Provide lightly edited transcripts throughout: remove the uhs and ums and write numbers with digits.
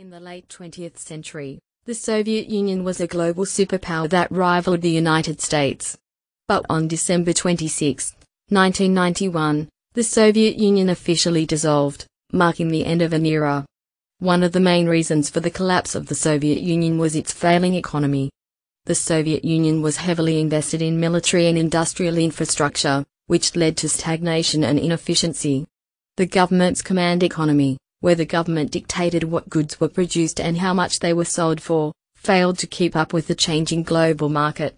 In the late 20th century, the Soviet Union was a global superpower that rivaled the United States. But on December 26, 1991, the Soviet Union officially dissolved, marking the end of an era. One of the main reasons for the collapse of the Soviet Union was its failing economy. The Soviet Union was heavily invested in military and industrial infrastructure, which led to stagnation and inefficiency. The government's command economy, where the government dictated what goods were produced and how much they were sold for, failed to keep up with the changing global market.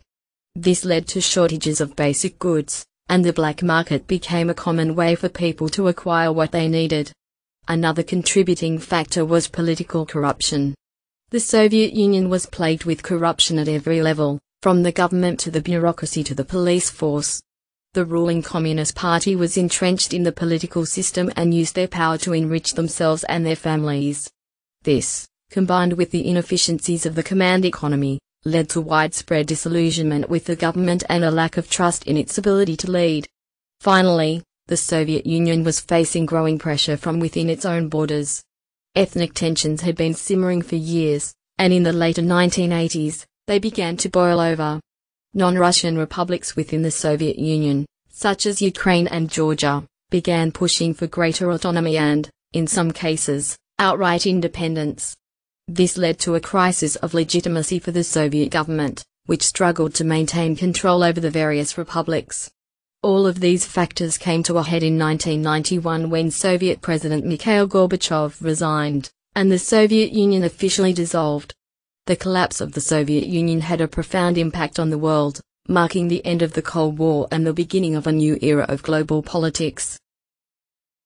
This led to shortages of basic goods, and the black market became a common way for people to acquire what they needed. Another contributing factor was political corruption. The Soviet Union was plagued with corruption at every level, from the government to the bureaucracy to the police force. The ruling Communist Party was entrenched in the political system and used their power to enrich themselves and their families. This, combined with the inefficiencies of the command economy, led to widespread disillusionment with the government and a lack of trust in its ability to lead. Finally, the Soviet Union was facing growing pressure from within its own borders. Ethnic tensions had been simmering for years, and in the later 1980s, they began to boil over. Non-Russian republics within the Soviet Union, such as Ukraine and Georgia, began pushing for greater autonomy and, in some cases, outright independence. This led to a crisis of legitimacy for the Soviet government, which struggled to maintain control over the various republics. All of these factors came to a head in 1991 when Soviet President Mikhail Gorbachev resigned, and the Soviet Union officially dissolved. The collapse of the Soviet Union had a profound impact on the world, marking the end of the Cold War and the beginning of a new era of global politics.